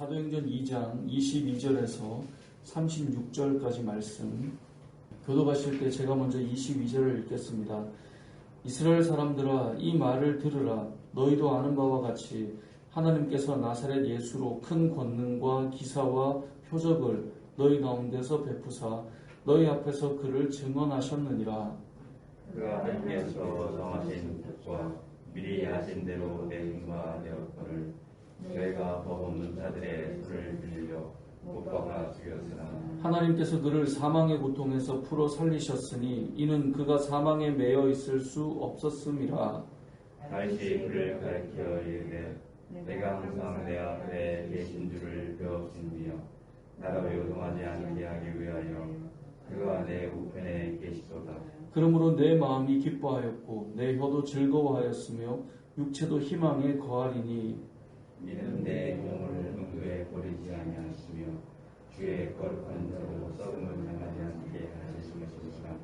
사도행전 2장 22절에서 36절까지 말씀 교독하실 때 제가 먼저 22절을 읽겠습니다. 이스라엘 사람들아 이 말을 들으라. 너희도 아는 바와 같이 하나님께서 나사렛 예수로 큰 권능과 기사와 표적을 너희 가운데서 베푸사 너희 앞에서 그를 증언하셨느니라. 그가 하나님께서 정하신 뜻과 미리 하신 대로 내 인과 되었거늘 너희가 법 없는 자들의 손을 빌려 못 박아 죽였으나 하나님께서 그를 사망의 고통에서 풀어 살리셨으니 이는 그가 사망에 매여 있을 수 없었음이라. 다시 그를 가리켜 이르되 내가 항상 내 앞에 계신 줄을 배웠으며 나로 요동하지 않게 하기 위하여 그가 내 우편에 계시도다. 그러므로 내 마음이 기뻐하였고 내 혀도 즐거워하였으며 육체도 희망에 거하리니 이는 내 영혼을 음부에 버리지 아니하시며 주의 거룩한 자로 썩음을 당하지 않게 하시겠습니다.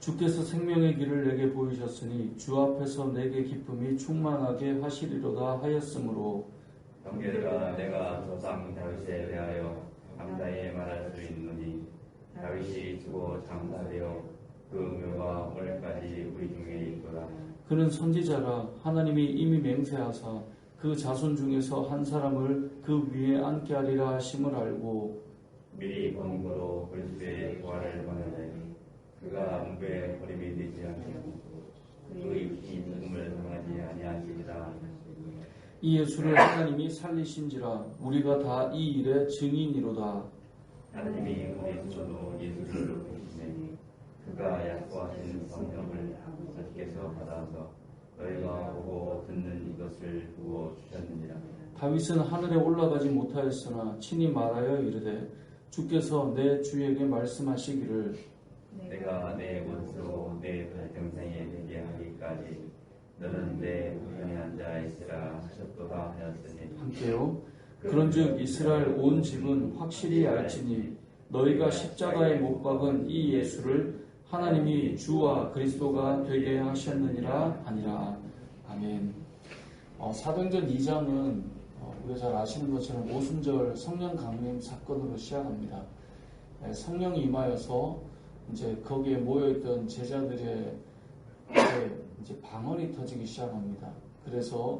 주께서 생명의 길을 내게 보이셨으니 주 앞에서 내게 기쁨이 충만하게 하시리로다 하였으므로 형제들아 내가 조상 다윗에 대하여 감사히 말할 수 있느니 다윗이 죽어 장사되어 그 묘가 오늘까지 우리 중에 있도다. 그는 선지자라 하나님이 이미 맹세하사 그 자손 중에서 한 사람을 그 위에 앉게 하리라 하심을 알고 미리 본 거로 그리스도의 부활을 보내되 그가 음부에 버림이 되지 않고 그 육신이 죽음을 당하지 아니하시리라. 이 예수를 하나님이 살리신지라 우리가 다 이 일의 증인이로다. 하나님이 우리 스스로 예수를 높이시니 그가 약속하신 성령을 주께서 받아서 너희가 보고 듣는 이것을 부어 주셨느니라. 다윗은 하늘에 올라가지 못하였으나 친히 말하여 이르되 주께서 내 주에게 말씀하시기를 내가 내 곳으로 내 발등상에 되게 하기까지 너는 내 우편에 앉아 있으라 하셨도다 하였으니 함께요. 그런즉 이스라엘 온 집은 확실히 알지니 너희가 십자가에 못 박은 이 예수를 하나님이 주와 그리스도가 되게 하셨느니라 하니라. 아멘. 사도행전 2장은 우리가 잘 아시는 것처럼 오순절 성령 강림 사건으로 시작합니다. 성령이 임하여서 이제 거기에 모여있던 제자들의 이제 방언이 터지기 시작합니다. 그래서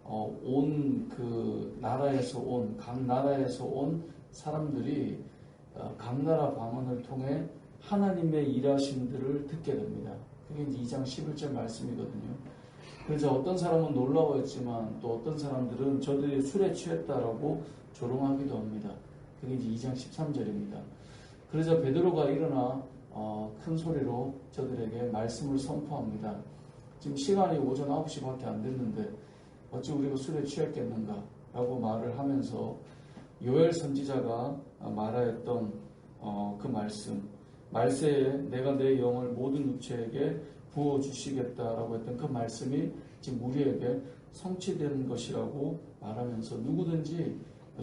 온 그 나라에서 각 나라에서 온 사람들이 각 나라 방언을 통해 하나님의 일하심들을 듣게 됩니다. 그게 이제 2장 11절 말씀이거든요. 그래서 어떤 사람은 놀라워했지만 또 어떤 사람들은 저들이 술에 취했다라고 조롱하기도 합니다. 그게 이제 2장 13절입니다. 그래서 베드로가 일어나 큰 소리로 저들에게 말씀을 선포합니다. 지금 시간이 오전 9시밖에 안 됐는데 어찌 우리가 술에 취했겠는가 라고 말을 하면서 요엘 선지자가 말하였던 그 말세에 내가 내 영을 모든 육체에게 부어주시겠다라고 했던 그 말씀이 지금 우리에게 성취되는 것이라고 말하면서 누구든지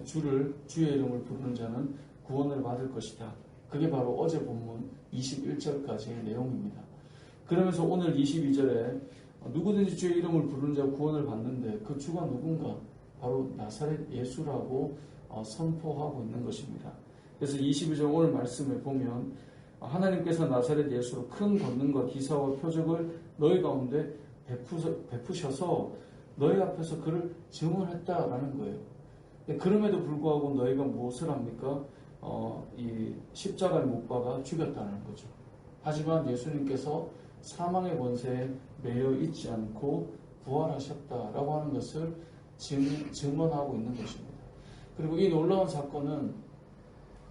주의 이름을 부르는 자는 구원을 받을 것이다. 그게 바로 어제 본문 21절까지의 내용입니다. 그러면서 오늘 22절에 누구든지 주의 이름을 부르는 자 구원을 받는데 그 주가 누군가? 바로 나사렛 예수라고 선포하고 있는 것입니다. 그래서 22절 오늘 말씀을 보면 하나님께서 나사렛 예수로 큰 권능과 기사와 표적을 너희 가운데 베푸셔서 너희 앞에서 그를 증언했다라는 거예요. 그럼에도 불구하고 너희가 무엇을 합니까? 이 십자가에 못 박아 죽였다는 거죠. 하지만 예수님께서 사망의 권세에 매여 있지 않고 부활하셨다라고 하는 것을 증언하고 있는 것입니다. 그리고 이 놀라운 사건은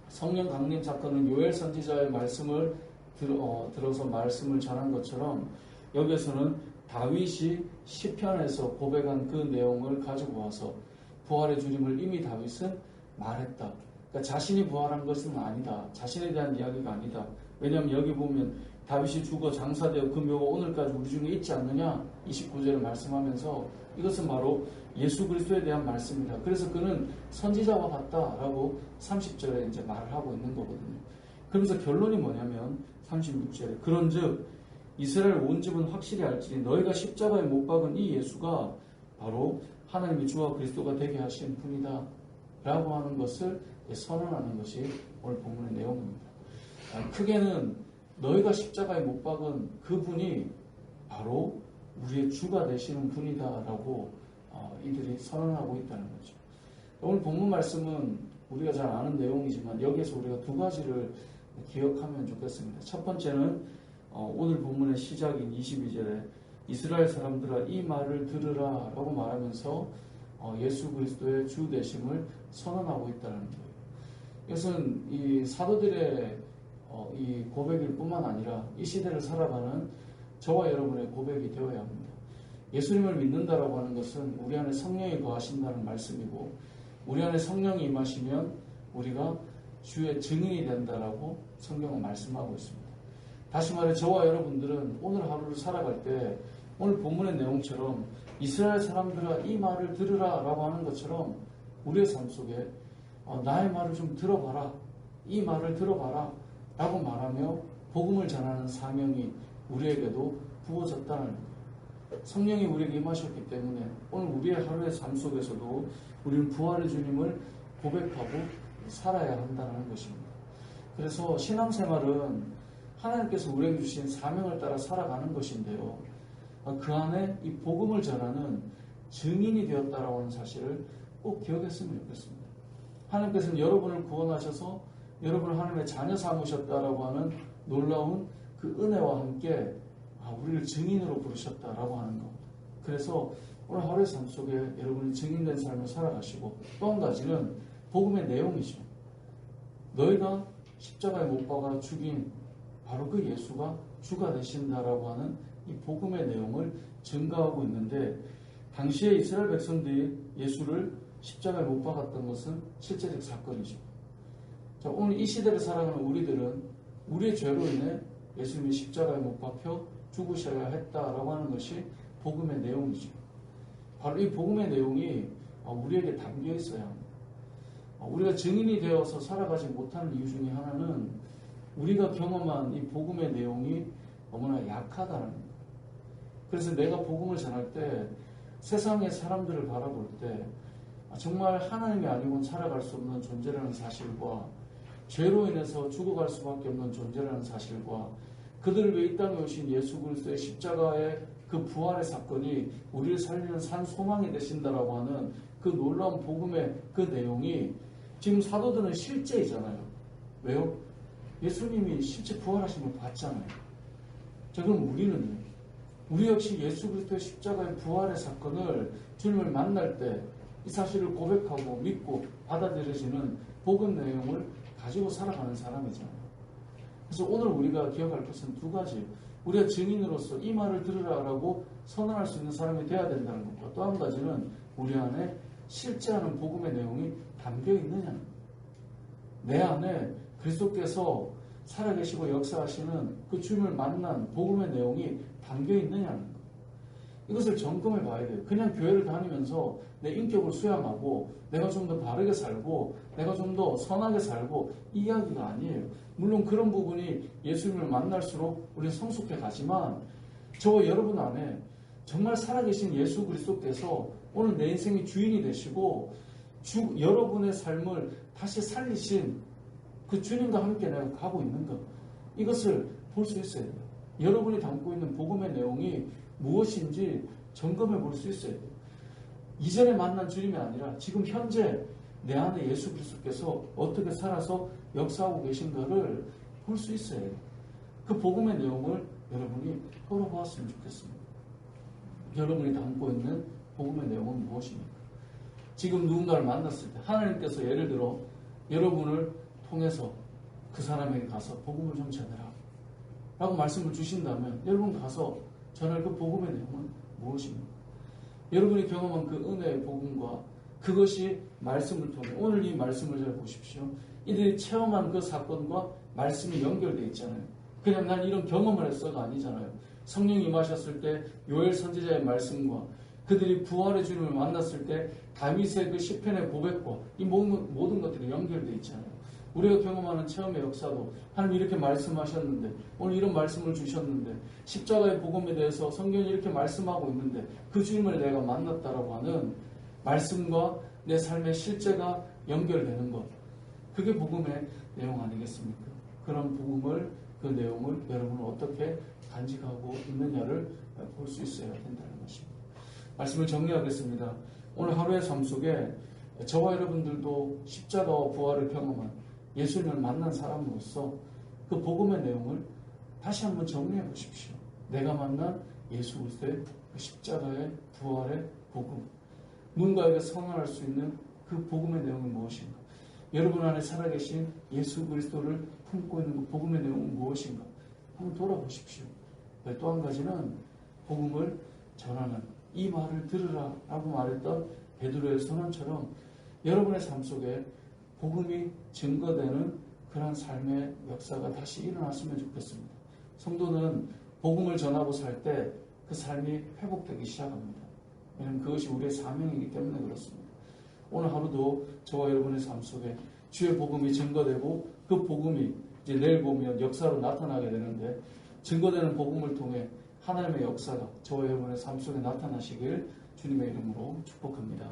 성령 강림 사건은 요엘 선지자의 말씀을 들어서 말씀을 전한 것처럼 여기에서는 다윗이 시편에서 고백한 그 내용을 가지고 와서 부활의 주님을 이미 다윗은 말했다. 그러니까 자신이 부활한 것은 아니다. 자신에 대한 이야기가 아니다. 왜냐하면 여기 보면 다윗이 죽어 장사되어 그 묘가 오늘까지 우리 중에 있지 않느냐 29절을 말씀하면서 이것은 바로 예수 그리스도에 대한 말씀이다. 그래서 그는 선지자와 같다라고 30절에 이제 말을 하고 있는 거거든요. 그러면서 결론이 뭐냐면 36절에 그런즉 이스라엘 온 집은 확실히 알지니 너희가 십자가에 못 박은 이 예수가 바로 하나님의 주와 그리스도가 되게 하신 분이다 라고 하는 것을 선언하는 것이 오늘 본문의 내용입니다. 크게는 너희가 십자가에 못 박은 그분이 바로 우리의 주가 되시는 분이다 라고 이들이 선언하고 있다는 거죠. 오늘 본문 말씀은 우리가 잘 아는 내용이지만 여기에서 우리가 두 가지를 기억하면 좋겠습니다. 첫 번째는 오늘 본문의 시작인 22절에 이스라엘 사람들아 이 말을 들으라 라고 말하면서 예수 그리스도의 주 되심을 선언하고 있다는 거예요. 이것은 이 사도들의 이 고백일 뿐만 아니라 이 시대를 살아가는 저와 여러분의 고백이 되어야 합니다. 예수님을 믿는다라고 하는 것은 우리 안에 성령이 거하신다는 말씀이고 우리 안에 성령이 임하시면 우리가 주의 증인이 된다라고 성경은 말씀하고 있습니다. 다시 말해 저와 여러분들은 오늘 하루를 살아갈 때 오늘 본문의 내용처럼 이스라엘 사람들아 이 말을 들으라 라고 하는 것처럼 우리의 삶 속에 나의 말을 좀 들어봐라, 이 말을 들어봐라 라고 말하며 복음을 전하는 사명이 우리에게도 부어졌다는 거예요. 성령이 우리에게 임하셨기 때문에 오늘 우리의 하루의 삶 속에서도 우리는 부활의 주님을 고백하고 살아야 한다는 것입니다. 그래서 신앙생활은 하나님께서 우리에게 주신 사명을 따라 살아가는 것인데요. 그 안에 이 복음을 전하는 증인이 되었다라고 하는 사실을 꼭 기억했으면 좋겠습니다. 하나님께서는 여러분을 구원하셔서 여러분을 하나님의 자녀 삼으셨다라고 하는 놀라운 그 은혜와 함께 우리를 증인으로 부르셨다라고 하는 것. 그래서 오늘 하루의 삶 속에 여러분이 증인된 삶을 살아가시고 또 한 가지는 복음의 내용이죠. 너희가 십자가에 못 박아 죽인 바로 그 예수가 주가 되신다라고 하는 이 복음의 내용을 증가하고 있는데 당시에 이스라엘 백성들이 예수를 십자가에 못 박았던 것은 실제적 사건이죠. 자, 오늘 이 시대를 살아가는 우리들은 우리의 죄로 인해 예수님이 십자가에 못 박혀 죽으셔야 했다라고 하는 것이 복음의 내용이죠. 바로 이 복음의 내용이 우리에게 담겨 있어야 합니다. 우리가 증인이 되어서 살아가지 못하는 이유 중에 하나는 우리가 경험한 이 복음의 내용이 너무나 약하다는 겁니다. 그래서 내가 복음을 전할 때 세상의 사람들을 바라볼 때 정말 하나님이 아니고는 살아갈 수 없는 존재라는 사실과 죄로 인해서 죽어갈 수밖에 없는 존재라는 사실과 그들을 위해 이 땅에 오신 예수 그리스도의 십자가의 그 부활의 사건이 우리를 살리는 산 소망이 되신다라고 하는 그 놀라운 복음의 그 내용이 지금 사도들은 실제이잖아요. 왜요? 예수님이 실제 부활하신 걸 봤잖아요. 자, 그럼 우리는요? 우리 역시 예수 그리스도의 십자가의 부활의 사건을 주님을 만날 때 이 사실을 고백하고 믿고 받아들여지는 복음 내용을 가지고 살아가는 사람이잖아요. 그래서 오늘 우리가 기억할 것은 두 가지. 우리가 증인으로서 이 말을 들으라라고 선언할 수 있는 사람이 되어야 된다는 것과 또 한 가지는 우리 안에 실제하는 복음의 내용이 담겨 있느냐는 거예요. 내 안에 그리스도께서 살아계시고 역사하시는 그 주님을 만난 복음의 내용이 담겨 있느냐는 거예요. 이것을 점검해 봐야 돼요. 그냥 교회를 다니면서 내 인격을 수양하고 내가 좀 더 바르게 살고 내가 좀 더 선하게 살고 이 이야기가 아니에요. 물론 그런 부분이 예수님을 만날수록 우리는 성숙해 가지만 저와 여러분 안에 정말 살아계신 예수 그리스도께서 오늘 내 인생의 주인이 되시고 여러분의 삶을 다시 살리신 그 주님과 함께 내가 가고 있는 것, 이것을 볼 수 있어야 돼요. 여러분이 담고 있는 복음의 내용이 무엇인지 점검해 볼 수 있어야 돼요. 이전에 만난 주님이 아니라 지금 현재 내 안에 예수 그리스도께서 어떻게 살아서 역사하고 계신가를 볼 수 있어야 해요. 그 복음의 내용을 여러분이 풀어보았으면 좋겠습니다. 여러분이 담고 있는 복음의 내용은 무엇입니까? 지금 누군가를 만났을 때 하나님께서 예를 들어 여러분을 통해서 그 사람에게 가서 복음을 좀 전해라 라고 말씀을 주신다면 여러분 가서 전할 그 복음의 내용은 무엇입니까? 여러분이 경험한 그 은혜의 복음과 그것이 말씀을 통해 오늘 이 말씀을 잘 보십시오. 이들이 체험한 그 사건과 말씀이 연결되어 있잖아요. 그냥 난 이런 경험을 했어가 아니잖아요. 성령이 임하셨을 때 요엘 선지자의 말씀과 그들이 부활의 주님을 만났을 때 다윗의 그 시편의 고백과 이 모든 것들이 연결되어 있잖아요. 우리가 경험하는 체험의 역사도 하나님 이렇게 말씀하셨는데 오늘 이런 말씀을 주셨는데 십자가의 복음에 대해서 성경이 이렇게 말씀하고 있는데 그 주님을 내가 만났다라고 하는 말씀과 내 삶의 실제가 연결되는 것, 그게 복음의 내용 아니겠습니까? 그런 복음을, 그 내용을 여러분은 어떻게 간직하고 있느냐를 볼 수 있어야 된다는 것입니다. 말씀을 정리하겠습니다. 오늘 하루의 삶 속에 저와 여러분들도 십자가와 부활을 경험한 예수님을 만난 사람으로서 그 복음의 내용을 다시 한번 정리해 보십시오. 내가 만난 예수 그리스도의 그 십자가의 부활의 복음, 누군가에게 선언할 수 있는 그 복음의 내용이 무엇인가? 여러분 안에 살아계신 예수 그리스도를 품고 있는 그 복음의 내용은 무엇인가? 한번 돌아보십시오. 또 한 가지는 복음을 전하는, 이 말을 들으라 라고 말했던 베드로의 선언처럼 여러분의 삶 속에 복음이 증거되는 그런 삶의 역사가 다시 일어났으면 좋겠습니다. 성도는 복음을 전하고 살 때 그 삶이 회복되기 시작합니다. 왜냐하면 그것이 우리의 사명이기 때문에 그렇습니다. 오늘 하루도 저와 여러분의 삶 속에 주의 복음이 증거되고 그 복음이 이제 내일 보면 역사로 나타나게 되는데, 증거되는 복음을 통해 하나님의 역사가 저와 여러분의 삶 속에 나타나시길 주님의 이름으로 축복합니다.